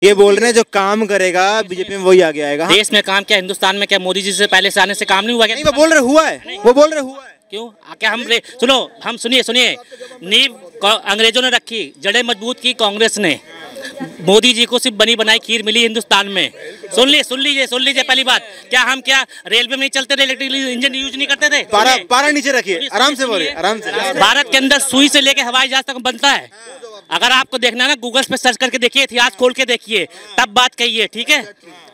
ये बोल रहे हैं जो काम करेगा बीजेपी में वही आगे आएगा। देश में काम क्या, हिंदुस्तान में क्या मोदी जी से पहले से आने से काम नहीं हुआ क्या? नहीं, वो बोल रहे हुआ है, वो बोल रहे हुआ है। क्यों क्या हम सुनिए नींव अंग्रेजों ने रखी, जड़ें मजबूत की कांग्रेस ने। मोदी जी को सिर्फ बनी बनाई खीर मिली हिंदुस्तान में। सुन लीजिए पहली बात, क्या रेलवे में नहीं चलते थे, इलेक्ट्रिक इंजन यूज नहीं करते थे? पारा नीचे रखिए, आराम से बोलिए, आराम से। भारत के अंदर सुई से लेके हवाई जहाज तक बनता है। अगर आपको देखना है ना, गूगल पे सर्च करके देखिए, इतिहास खोल के देखिए, तब बात कहिए, ठीक है?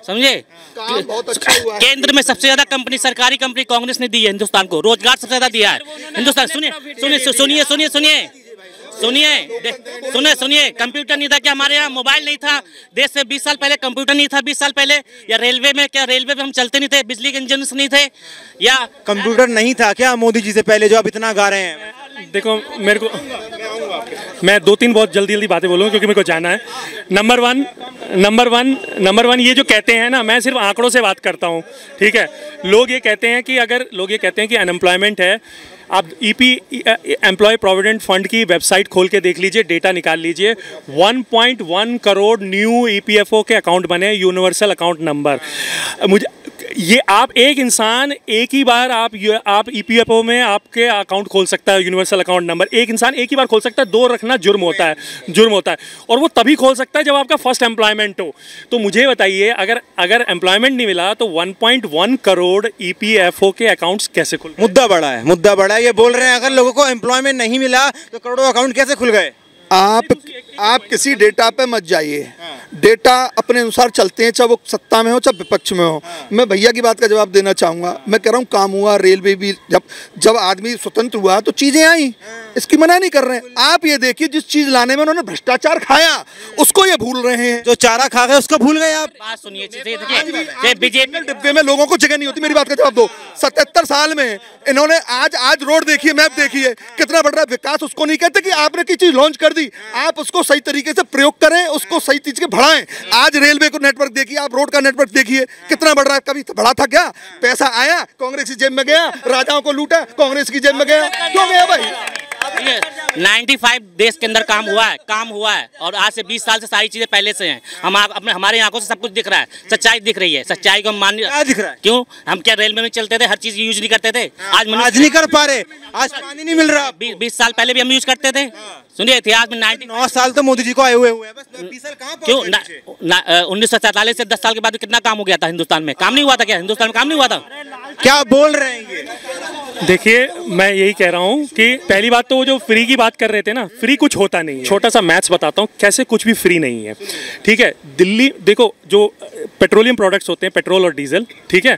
समझे? बहुत अच्छा हुआ है। केंद्र में सबसे ज्यादा कंपनी, सरकारी कंपनी कांग्रेस ने दी है हिंदुस्तान को, रोजगार सबसे ज्यादा दिया है हिंदुस्तान। सुनिए, कंप्यूटर नहीं था क्या हमारे यहाँ? मोबाइल नहीं था देश से 20 साल पहले? कंप्यूटर नहीं था 20 साल पहले? या रेलवे में हम चलते नहीं थे? बिजली के इंजन नहीं थे? या कंप्यूटर नहीं था क्या मोदी जी से पहले, जो आप इतना गा रहे हैं? देखो मेरे को, मैं 2-3 बहुत जल्दी बातें बोलूँगा क्योंकि मेरे को जाना है। नंबर वन ये जो कहते हैं ना, मैं सिर्फ आंकड़ों से बात करता हूँ, ठीक है? लोग ये कहते हैं कि अनएम्प्लॉयमेंट है। आप एम्प्लॉय प्रोविडेंट फंड की वेबसाइट खोल के देख लीजिए, डेटा निकाल लीजिए। 1.1 करोड़ न्यू EPFO के अकाउंट बने, यूनिवर्सल अकाउंट नंबर। ये आप एक इंसान एक ही बार आप EPFO में आपके अकाउंट खोल सकता है, यूनिवर्सल अकाउंट नंबर एक इंसान एक ही बार खोल सकता है। 2 रखना जुर्म होता है और वो तभी खोल सकता है जब आपका फर्स्ट एम्प्लॉयमेंट हो। तो मुझे बताइए, अगर एम्प्लॉयमेंट नहीं मिला तो 1.1 करोड़ EPFO के अकाउंट्स कैसे खुल? मुद्दा बड़ा है। ये बोल रहे हैं अगर लोगों को एम्प्लॉयमेंट नहीं मिला तो करोड़ों अकाउंट कैसे खुल गए? आप किसी डेटा पे मत जाइए। डेटा अपने अनुसार चलते हैं, चाहे वो सत्ता में हो चाहे विपक्ष में हो। मैं भैया की बात का जवाब देना चाहूँगा। मैं कह रहा हूँ काम हुआ, रेलवे भी जब आदमी स्वतंत्र हुआ तो चीज़ें आई, इसकी मना नहीं कर रहे हैं। आप ये देखिए, जिस चीज़ लाने में उन्होंने भ्रष्टाचार खाया उसको ये भूल रहे हैं। जो चारा खा गए उसको भूल गए आप। बात सुनिए, बीजेपी डिब्बे में लोगों को जगह नहीं होती। मेरी बात का जवाब दो। 77 साल में इन्होंने आज रोड देखिए, मैप देखिए, कितना बढ़ रहा है विकास। उसको नहीं कहते कि आपने की चीज लॉन्च कर दी, आप उसको सही तरीके से प्रयोग करें, उसको सही चीज के बढ़ाएं। आज रेलवे को नेटवर्क देखिए, आप रोड का नेटवर्क देखिए, कितना बढ़ रहा है। कभी बढ़ा था क्या? पैसा आया कांग्रेस की जेब में गया, राजाओं को लूटा कांग्रेस की जेब में गया, क्यों गया भाई? 95 देश के अंदर काम हुआ है और आज से 20 साल से सारी चीजें पहले से हैं। हमारे आंखों से सब कुछ दिख रहा है, सच्चाई दिख रही है। सच्चाई को हम मान दिख रहा है। क्यों? हम क्या रेलवे में चलते थे, हर चीज यूज नहीं करते थे? आज नहीं कर पा रहे, आज पानी नहीं मिल रहा। 20 साल पहले भी हम यूज करते थे। सुनिए, इतिहास में 9 साल तो मोदी जी को आए हुए हैं, बस 20 साल कहाँ क्यों? 1947 से 10 साल के बाद कितना काम हो गया था हिंदुस्तान में? काम नहीं हुआ था क्या? हिंदुस्तान में काम नहीं हुआ था? क्या बोल रहे हैं ये? देखिए, मैं यही कह रहा हूँ कि पहली बात तो वो जो फ्री की बात कर रहे थे ना, फ्री कुछ होता नहीं है। छोटा सा मैथ्स बताता हूँ कैसे कुछ भी फ्री नहीं है, ठीक है? दिल्ली देखो, जो पेट्रोलियम प्रोडक्ट्स होते हैं, पेट्रोल और डीजल, ठीक है,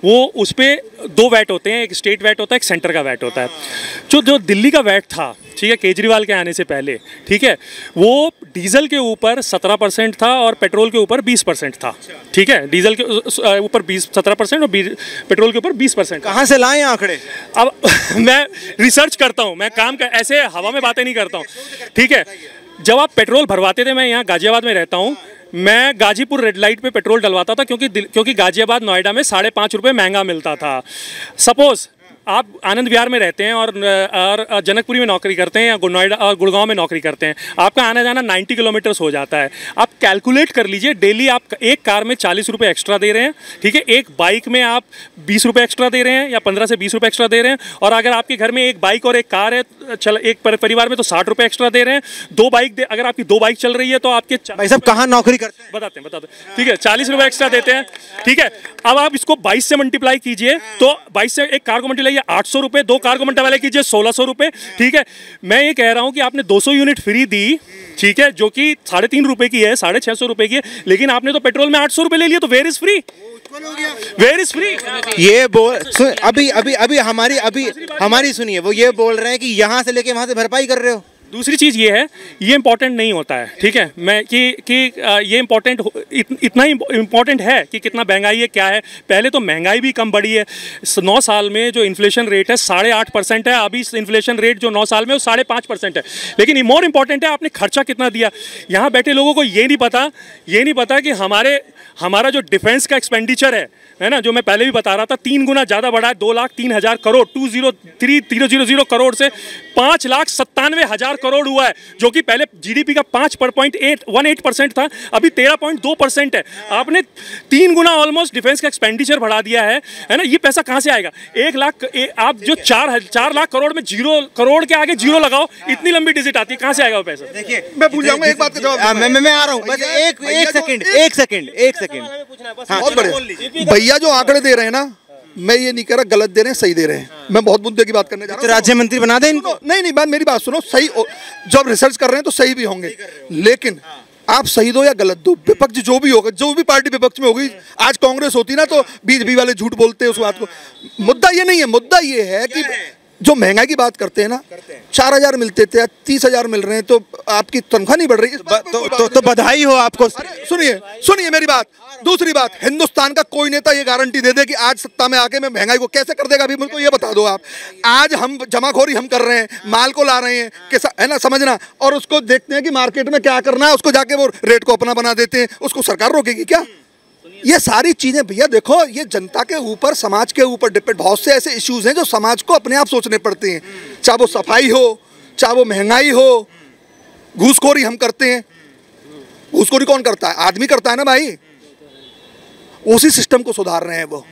वो उस पर 2 वैट होते हैं, एक स्टेट वैट होता है, एक सेंटर का वैट होता है। जो दिल्ली का वैट था, ठीक है, केजरीवाल के आने से पहले, ठीक है, वो डीजल के ऊपर 17% था और पेट्रोल के ऊपर 20% था, ठीक है? डीजल के ऊपर 17% और पेट्रोल के ऊपर 20%। कहाँ से लाए आंकड़े? अब मैं रिसर्च करता हूँ, मैं ऐसे हवा में बातें नहीं करता हूँ, ठीक है? जब आप पेट्रोल भरवाते थे, मैं यहाँ गाजियाबाद में रहता हूँ, मैं गाजीपुर रेड लाइट पे पेट्रोल डलवाता था क्योंकि गाजियाबाद नोएडा में 5.5 रुपये महंगा मिलता था। सपोज आप आनंद विहार में रहते हैं और जनकपुरी में नौकरी करते हैं या नोएडा और गुड़गांव में नौकरी करते हैं, आपका आना जाना 90 किलोमीटर्स हो जाता है। आप कैलकुलेट कर लीजिए, डेली आप एक कार में 40 रुपये एक्स्ट्रा दे रहे हैं, ठीक है? एक बाइक में आप 20 रुपये एक्स्ट्रा दे रहे हैं या 15 से 20 रुपये एक्स्ट्रा दे रहे हैं। और अगर आपके घर में एक बाइक और एक कार है, एक परिवार में, तो 60 रुपये एक्स्ट्रा दे रहे हैं। 2 बाइक, अगर आपकी 2 बाइक चल रही है तो आपके भाई साहब कहाँ नौकरी करते हैं? बताते हैं, ठीक है? 40 रुपये एक्स्ट्रा देते हैं, ठीक है? अब आप इसको 22 से मल्टीप्लाई कीजिए, तो 22 से एक कार को मल्टीप्लाई 800 रुपये, 2 कार को मल्टीप्लाई कीजिए 1600 रुपये, ठीक है? मैं ये कह रहा हूँ कि आपने 200 यूनिट फ्री दी, ठीक है, जो कि 3.5 रुपये की है, 650 रुपये की है, लेकिन आपने तो पेट्रोल में 800 रुपये ले लिया, तो where is free? Where is free? ये अभी हमारी सुनिए, वो ये बोल रहे हैं कि यहाँ से लेके वहाँ से भरपाई कर रहे हो। दूसरी चीज़ ये है, ये इम्पॉर्टेंट नहीं होता है, ठीक है? मैं ये इम्पॉर्टेंट इतना ही इम्पॉर्टेंट है कि कितना महंगाई है, क्या है। पहले तो महंगाई भी कम बढ़ी है। 9 साल में जो इन्फ्लेशन रेट है 8.5% है, अभी इन्फ्लेशन रेट जो 9 साल में वो 5.5% है। लेकिन मोर इम्पॉर्टेंट है आपने खर्चा कितना दिया। यहाँ बैठे लोगों को ये नहीं पता कि हमारा जो डिफेंस का एक्सपेंडिचर है ना, जो मैं पहले भी बता रहा था, 3 गुना ज़्यादा बढ़ा है। 2,03,000 करोड़ 203,000 करोड़ से 5,97,000 13,000 करोड़ हुआ है, जो कि पहले जीडीपी का 5.18% था, अभी 13.2% है। आपने 3 गुना ऑलमोस्ट डिफेंस का एक्सपेंडिचर बढ़ा दिया है ना। ये पैसा कहाँ से आएगा? 1 लाख आप जो 4 लाख करोड़ में 0 करोड़ के आगे 0 लगाओ, इतनी लंबी डिजिट आती है, कहाँ से आएगा वो पैसा? देखिए मैं भूल जाऊंगा एक बात का जवाब। मैं आ रहा हूँ, बस एक सेकंड। बहुत बढ़िया भैया, जो आंकड़े दे रहे हैं ना, मैं ये नहीं कह रहा गलत दे रहे हैं, सही दे रहे हैं। मैं बहुत मुद्दे की बात करने जा रहा हूँ। राज्य मंत्री बना दें इनको। नहीं, मेरी बात सुनो। सही जब रिसर्च कर रहे हैं तो सही भी होंगे, लेकिन आप सही दो या गलत दो, विपक्ष जो भी होगा, जो भी पार्टी विपक्ष में होगी, आज कांग्रेस होती ना तो बीजेपी वाले झूठ बोलते हैं उस बात को। मुद्दा ये नहीं है, मुद्दा ये है कि जो महंगाई की बात करते हैं ना, 4,000 मिलते थे, 30,000 मिल रहे हैं, तो आपकी तनख्वाह नहीं बढ़ रही। तो बधाई हो आपको। सुनिए मेरी बात। दूसरी बात, हिंदुस्तान का कोई नेता ये गारंटी दे दे कि आज सत्ता में आके मैं महंगाई को कैसे कर देगा, अभी मुझको ये बता दो आप। आज हम जमाखोरी हम कर रहे हैं, माल को ला रहे हैं, है ना, समझना, और उसको देखते हैं कि मार्केट में क्या करना है, उसको जाके वो रेट को अपना बना देते हैं। उसको सरकार रोकेगी क्या? ये सारी चीजें भैया देखो, ये जनता के ऊपर, समाज के ऊपर डिपेंड। बहुत से ऐसे इश्यूज हैं जो समाज को अपने आप सोचने पड़ते हैं, चाहे वो सफाई हो, चाहे वो महंगाई हो। घूसखोरी हम करते हैं, घूसखोरी कौन करता है? आदमी करता है ना भाई। उसी सिस्टम को सुधार रहे हैं वो,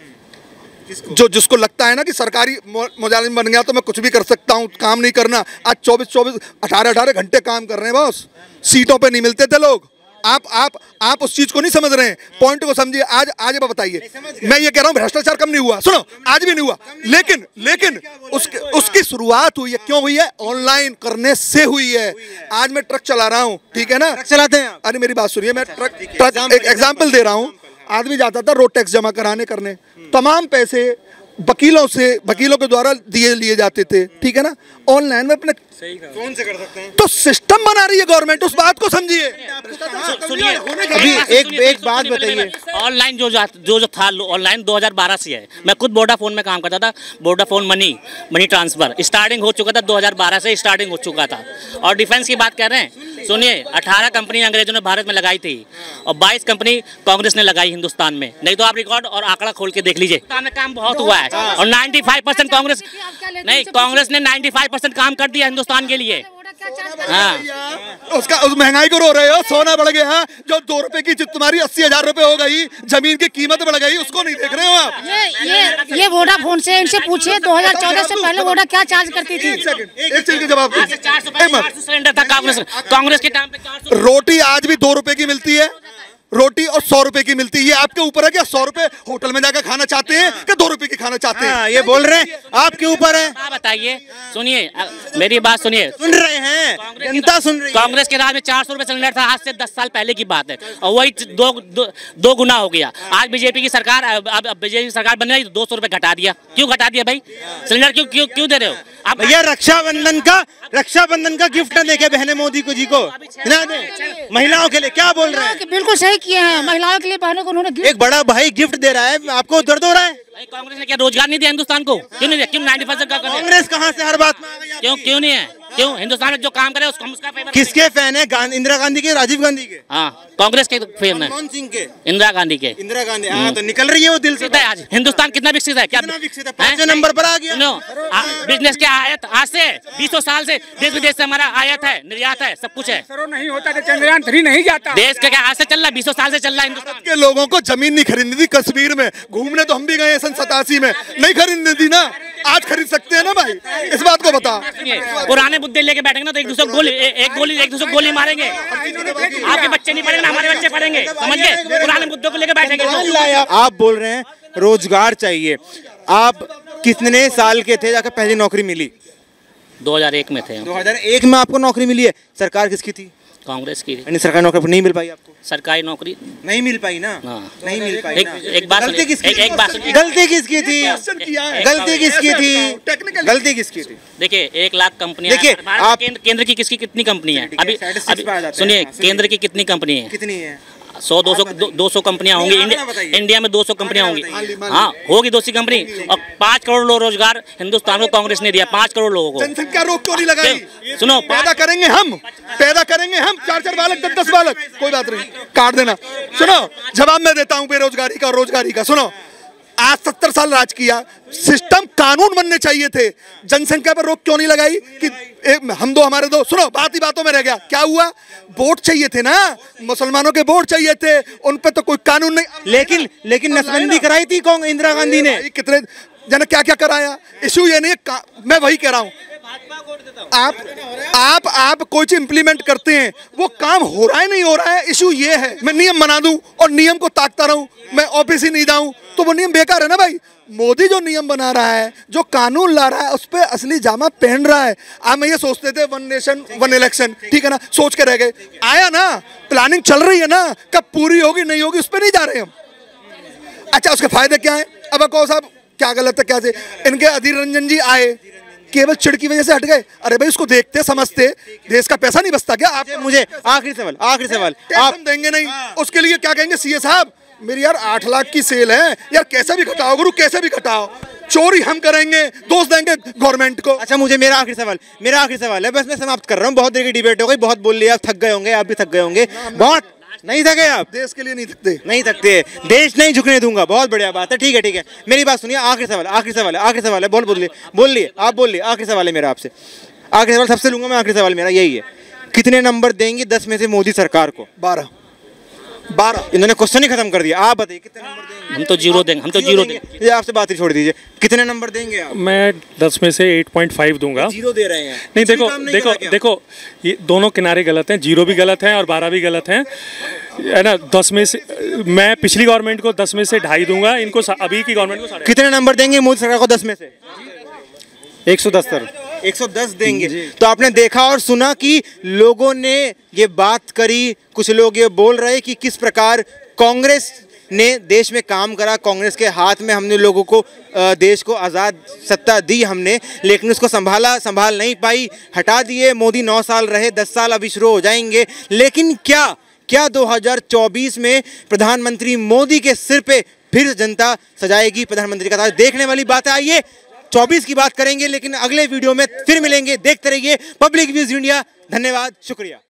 जो जिसको लगता है ना कि सरकारी मुलाजिम बन गया तो मैं कुछ भी कर सकता हूँ, काम नहीं करना। आज 24 18 घंटे काम कर रहे हैं बॉस। सीटों पे नहीं मिलते थे लोग। आप उस चीज को नहीं समझ रहे हैं, पॉइंट को समझिए। आज बताइए, मैं ये कह रहा हूँ भ्रष्टाचार कम नहीं हुआ, सुनो, आज भी नहीं हुआ, लेकिन उसकी शुरुआत हुई है। क्यों हुई है? ऑनलाइन करने से हुई है। आज मैं ट्रक चला रहा हूँ, ठीक है ना, ट्रक चलाते हैं। अरे मेरी बात सुनिए, मैं ट्रक एक एग्जाम्पल दे रहा हूँ। आदमी जाता था रोड टैक्स जमा करने, तमाम पैसे वकीलों के द्वारा लिए जाते थे, ठीक है ना। ऑनलाइन में अपने फोन से कर सकते हैं। तो सिस्टम बना रही है गवर्नमेंट, उस बात को समझिए। सुनिए, अभी एक बात बताइए। ऑनलाइन जो था ऑनलाइन 2012 से है। मैं खुद वोडाफोन में काम करता था, वोडाफोन मनी ट्रांसफर स्टार्टिंग हो चुका था, 2012 से स्टार्टिंग हो चुका था। और डिफेंस की बात कर रहे हैं, सुनिए, 18 कंपनी अंग्रेजों ने भारत में लगाई थी और 22 कंपनी कांग्रेस ने लगाई हिंदुस्तान में। नहीं तो आप रिकॉर्ड और आंकड़ा खोल के देख लीजिए, काम बहुत हुआ है। और 95% कांग्रेस ने 95% काम कर दिया हिंदुस्तान के लिए। हाँ, उस महंगाई को रो रहे हो, सोना बढ़ गया, जो 2 रुपए की चीज तुम्हारी 80,000 रुपए हो गई, जमीन की कीमत बढ़ गई, उसको नहीं देख रहे हो आप। ये वोडाफोन से इनसे पूछिए 2014 से पहले वोडा क्या चार्ज करती थी। एक सेकंड के जवाब। 400 सिलेंडर था कांग्रेस के टाइम पे। 400 रोटी आज भी 2 रुपए की मिलती है, रोटी और 100 रुपए की मिलती है। ये आपके ऊपर है कि 100 रुपए होटल में जाकर खाना चाहते हैं कि 2 रुपए की खाना चाहते हैं। ये बोल रहे हैं, आपके ऊपर है। आप बताइए, सुनिए मेरी बात सुनिए। सुन रहे हैं, जनता सुन रही है। कांग्रेस के राज में 400 रुपए सिलेंडर था, आज से 10 साल पहले की बात है, और वही दो गुना हो गया। आज बीजेपी की सरकार, अब बीजेपी की सरकार बन रही, 200 रुपए घटा दिया। क्यों घटा दिया भाई? सिलेंडर क्यों दे रहे हो आप? भैया रक्षाबंधन का गिफ्ट देके बहने मोदी को जी को ना दे, महिलाओं के लिए क्या बोल रहे हैं? बिल्कुल सही किए हैं, महिलाओं के लिए बहनों को उन्होंने एक बड़ा भाई गिफ्ट दे रहा है, आपको दर्द हो रहा है? कांग्रेस ने क्या रोजगार नहीं दिया हिंदुस्तान को? क्यों नहीं दिया? क्यों 90% का? कांग्रेस कहाँ से हर बात में आ गई? क्यों नहीं है? क्यों हिंदुस्तान में जो काम करे उसका फेवर? किसके फैन है? इंदिरा गांधी के, राजीव गांधी के? हाँ, कांग्रेस के फैन है। मनमोहन सिंह के, इंदिरा गांधी के। इंदिरा गांधी। हाँ, तो निकल रही है वो दिल से। आज हिंदुस्तान कितना विकसित है? क्या विकसित है? 5वें नंबर पर आ गया। बिजनेस क्या आयत आज से 20 साल से देश विदेश से हमारा आयत है, निर्यात है, सब कुछ है। नहीं होता तो चंद्रयान 3 नहीं जाता। देश का क्या आज से चल रहा है? 20 साल से चल रहा है हिंदुस्तान के लोगों को जमीन नहीं खरीदनी थी कश्मीर में, घूमने तो हम भी गए सन 87 में, नहीं खरीदनी थी ना, आज खरीद सकते हैं ना भाई, इस बात को बता। पुराने मुद्दे लेके बैठेंगे ना तो एक दूसरे को गोली मारेंगे। आपके बच्चे नहीं पढ़ेंगे ना, हमारे बच्चे पढ़ेंगे, समझ गए? पुराने मुद्दों को लेके बैठेंगे। आप बोल रहे हैं रोजगार चाहिए, आप कितने साल के थे जाकर पहली नौकरी मिली? 2001 में थे। 2001 में आपको नौकरी मिली है? सरकार किसकी थी? कांग्रेस की। सरकारी नौकरी नहीं मिल पाई आपको? सरकारी नौकरी नहीं मिल पाई ना। हाँ। नहीं मिल पाई। एक बात गलती किसकी थी? गलती किसकी थी? गलती किसकी थी? देखिए 1 लाख कंपनियां, देखिए आप केंद्र की किसकी कितनी कंपनी है? अभी सुनिए, केंद्र की कितनी कंपनी है? कितनी है? 100-200 कंपनियां होंगी इंडिया में। 200 कंपनियां होंगी, हाँ होगी 200 कंपनी। और 5 करोड़ लोग रोजगार हिंदुस्तान को कांग्रेस ने दिया, 5 करोड़ लोगों को। जनसंख्या रोक क्यों नहीं लगाई? सुनो, पैदा करेंगे हम 4 बालक 10 बालक, कोई बात नहीं, काट देना। सुनो, जवाब मैं देता हूँ बेरोजगारी का और रोजगारी का। सुनो, आज 70 साल राज किया, सिस्टम कानून बनने चाहिए थे। जनसंख्या पर रोक क्यों नहीं लगाई कि हम दो हमारे दो? सुनो, बात ही बातों में रह गया। क्या हुआ? वोट चाहिए थे ना, मुसलमानों के वोट चाहिए थे, उन पे तो कोई कानून नहीं। लेकिन नसबंदी कराई थी इंदिरा गांधी ने। कितने जन क्या क्या कराया? इशू ये नहीं, मैं वही कह रहा हूँ, आप कोई चीज इंप्लीमेंट करते हैं, वो काम हो रहा है नहीं हो रहा है, इशू ये है। मैं नियम बना दूं और नियम को ताकता रहूं, मैं ऑफिस ही नहीं जाऊं, तो वो नियम बेकार है ना भाई। मोदी जो नियम बना रहा है, जो कानून ला रहा है, उस पर असली जामा पहन रहा है। आप मैं ये सोचते थे 1 नेशन 1 इलेक्शन, ठीक है ना, सोच के रह गए। आया ना, प्लानिंग चल रही है ना, कब पूरी होगी नहीं होगी उस पर नहीं जा रहे हम। अच्छा, उसके फायदे क्या है? अब कहो साहब क्या गलत है, क्या से इनके अधीर रंजन जी आए, केवल चिड़ की वजह से हट गए। अरे भाई, उसको देखते समझते, देश का पैसा नहीं बचता क्या? आप मुझे आखिरी सवाल आप देंगे नहीं, उसके लिए क्या कहेंगे? सीए साहब मेरी यार 8 लाख की सेल है यार, कैसे भी घटाओ गुरु, कैसे भी घटाओ, चोरी हम करेंगे, दोष देंगे गवर्नमेंट को। अच्छा, मुझे मेरा आखिरी सवाल है, बस मैं समाप्त कर रहा हूँ। बहुत देर की डिबेट हो गई, बहुत बोल लिया, थक गए होंगे, आप भी थक गए होंगे। बहुत नहीं थके आप? देश के लिए नहीं थकते, देश नहीं झुकने दूंगा। बहुत बढ़िया बात है, ठीक है। मेरी बात सुनिए, आखिरी सवाल है, बोलिए, आप बोलिए। आखिरी सवाल है मेरा आपसे, आखिरी सवाल सबसे लूंगा मैं। आखिरी सवाल मेरा यही है, कितने नंबर देंगे 10 में से मोदी सरकार को? 12। इन्होंने क्वेश्चन ही खत्म कर दिया। आप बताइए कितने नंबर देंगे? हम तो जीरो देंगे। ये आपसे बात ही छोड़ दीजिए, कितने नंबर देंगे आप? मैं 10 में से 8.5 दूंगा। जीरो दे रहे हैं? नहीं, देखो ये दोनों किनारे गलत हैं, 0 भी गलत है और 12 भी गलत है ना। 10 में से मैं पिछली गवर्नमेंट को 10 में से 2.5 दूंगा, इनको अभी की गवर्नमेंट को 3.5। कितने नंबर देंगे मोदी सरकार को 10 में से? 110 देंगे। तो आपने देखा और सुना कि लोगों ने ये बात करी, कुछ लोग ये बोल रहे कि किस प्रकार कांग्रेस ने देश में काम करा, कांग्रेस के हाथ में हमने लोगों को देश को आज़ाद सत्ता दी हमने, लेकिन उसको संभाल नहीं पाई, हटा दिए। मोदी 9 साल रहे, 10 साल अभी शुरू हो जाएंगे। लेकिन क्या 2024 में प्रधानमंत्री मोदी के सिर पे फिर जनता सजाएगी प्रधानमंत्री का ताज? देखने वाली बात है। आइए 24 की बात करेंगे, लेकिन अगले वीडियो में फिर मिलेंगे। देखते रहिए पब्लिक व्यूज इंडिया। धन्यवाद, शुक्रिया।